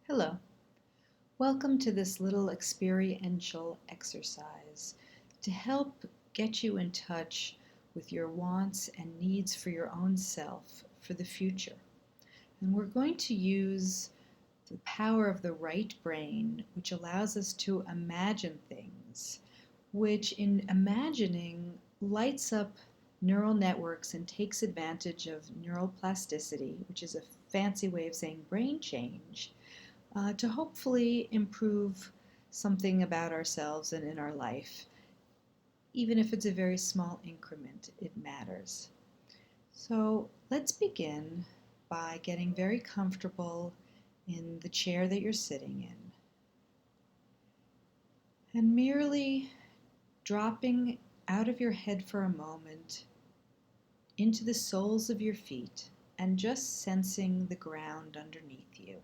Hello. Welcome to this little experiential exercise to help get you in touch with your wants and needs for your own self for the future. And we're going to use the power of the right brain, which allows us to imagine things, which in imagining lights up neural networks and takes advantage of neuroplasticity, which is a fancy way of saying brain change to hopefully improve something about ourselves and in our life. Even if it's a very small increment, it matters. So let's begin by getting very comfortable in the chair that you're sitting in and merely dropping out of your head for a moment into the soles of your feet and just sensing the ground underneath you.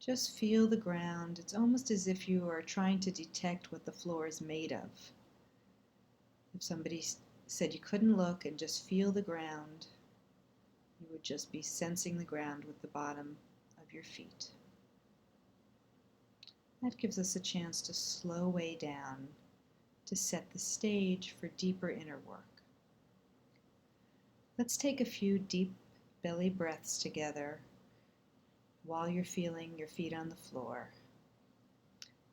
Just feel the ground. It's almost as if you are trying to detect what the floor is made of. If somebody said you couldn't look and just feel the ground, you would just be sensing the ground with the bottom of your feet. That gives us a chance to slow way down, to set the stage for deeper inner work. Let's take a few deep belly breaths together while you're feeling your feet on the floor.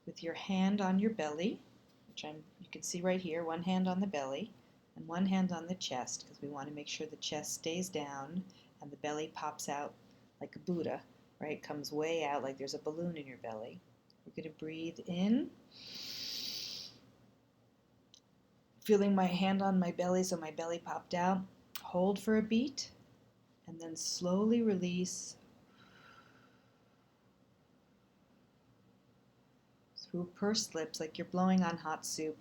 With your hand on your belly, which you can see right here, one hand on the belly and one hand on the chest, because we want to make sure the chest stays down and the belly pops out like a Buddha, right? Comes way out like there's a balloon in your belly. We're going to breathe in, feeling my hand on my belly so my belly popped out. Hold for a beat and then slowly release through pursed lips like you're blowing on hot soup.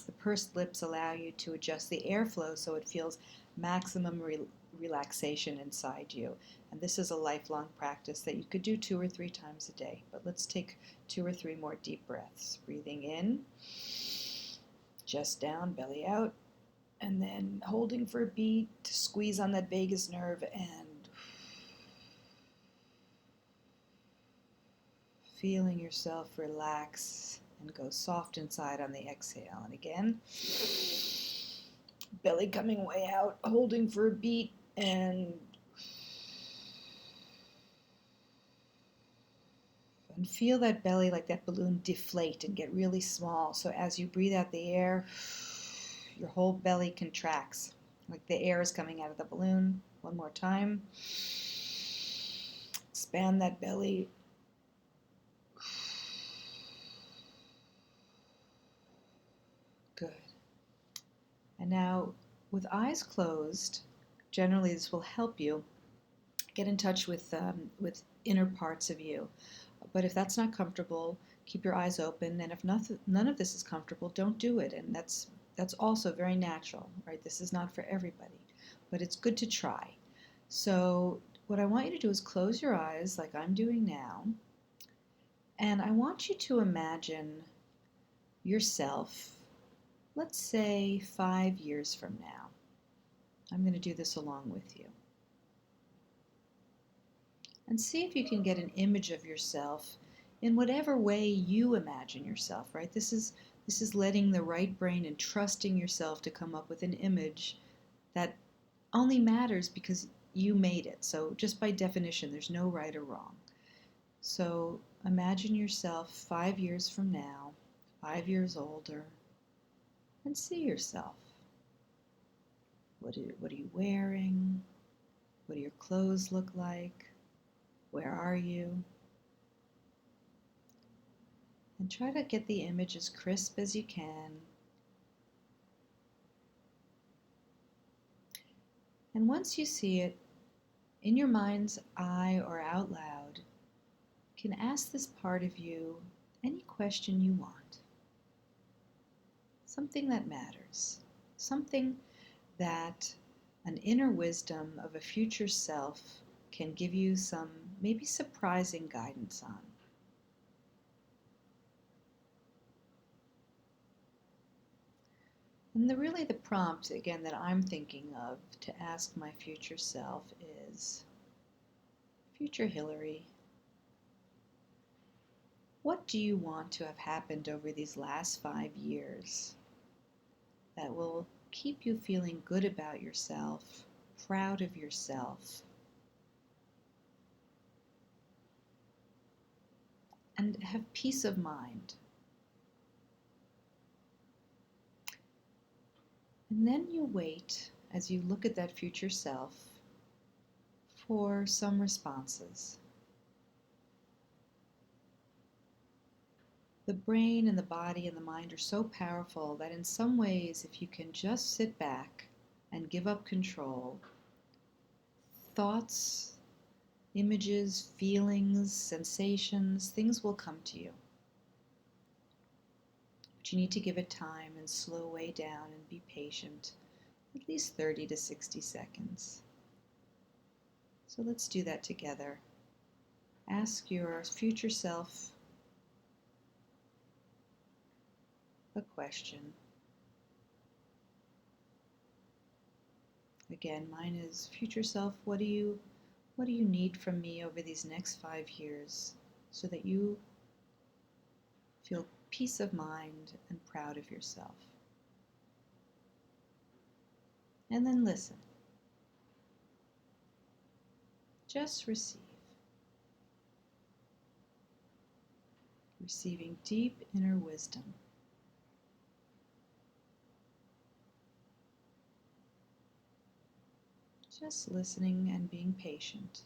The pursed lips allow you to adjust the airflow so it feels maximum relaxation inside you. And this is a lifelong practice that you could do 2 or 3 times a day. But let's take 2 or 3 more deep breaths. Breathing in, chest down, belly out, and then holding for a beat to squeeze on that vagus nerve and feeling yourself relax and go soft inside on the exhale. And again, belly coming way out, holding for a beat, and feel that belly like that balloon deflate and get really small. So as you breathe out the air, your whole belly contracts, like the air is coming out of the balloon. One more time. Expand that belly. Good. And now, with eyes closed, generally this will help you get in touch with inner parts of you. But if that's not comfortable, keep your eyes open. And if none of this is comfortable, don't do it. And that's also very natural, right? This is not for everybody, but it's good to try. So what I want you to do is close your eyes like I'm doing now. And I want you to imagine yourself, let's say 5 years from now. I'm going to do this along with you. And see if you can get an image of yourself in whatever way you imagine yourself, right? This is letting the right brain and trusting yourself to come up with an image that only matters because you made it. So just by definition, there's no right or wrong. So imagine yourself 5 years from now, 5 years older, and see yourself. What are you wearing? What do your clothes look like? Where are you? And try to get the image as crisp as you can. And once you see it, in your mind's eye or out loud, you can ask this part of you any question you want. Something that matters. Something that an inner wisdom of a future self can give you some maybe surprising guidance on. And really the prompt, again, that I'm thinking of to ask my future self is, Future Hillary, what do you want to have happened over these last 5 years that will keep you feeling good about yourself, proud of yourself, and have peace of mind? And then you wait as you look at that future self for some responses. The brain and the body and the mind are so powerful that in some ways, if you can just sit back and give up control, thoughts, images, feelings, sensations, things will come to you. But you need to give it time and slow way down and be patient, at least 30 to 60 seconds. So let's do that together. Ask your future self a question. Again, mine is, future self, what do you need from me over these next 5 years so that you feel peace of mind and proud of yourself? And then listen. Just receive. Receiving deep inner wisdom. Just listening and being patient.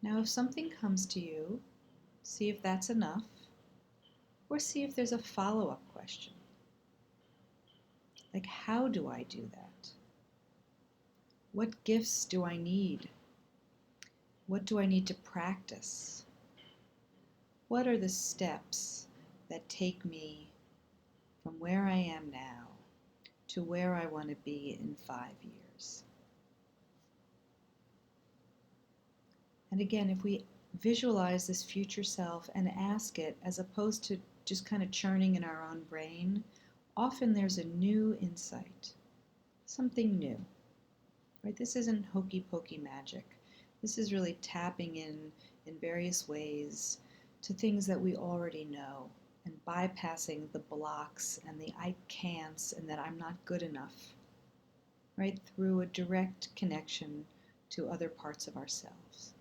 Now, if something comes to you, see if that's enough, or see if there's a follow-up question. Like, how do I do that? What gifts do I need? What do I need to practice? What are the steps that take me from where I am now to where I want to be in 5 years? And again, if we visualize this future self and ask it as opposed to just kind of churning in our own brain, often there's a new insight, something new. Right? This isn't hokey pokey magic. This is really tapping in various ways to things that we already know and bypassing the blocks and the I can'ts and that I'm not good enough, right? Through a direct connection to other parts of ourselves.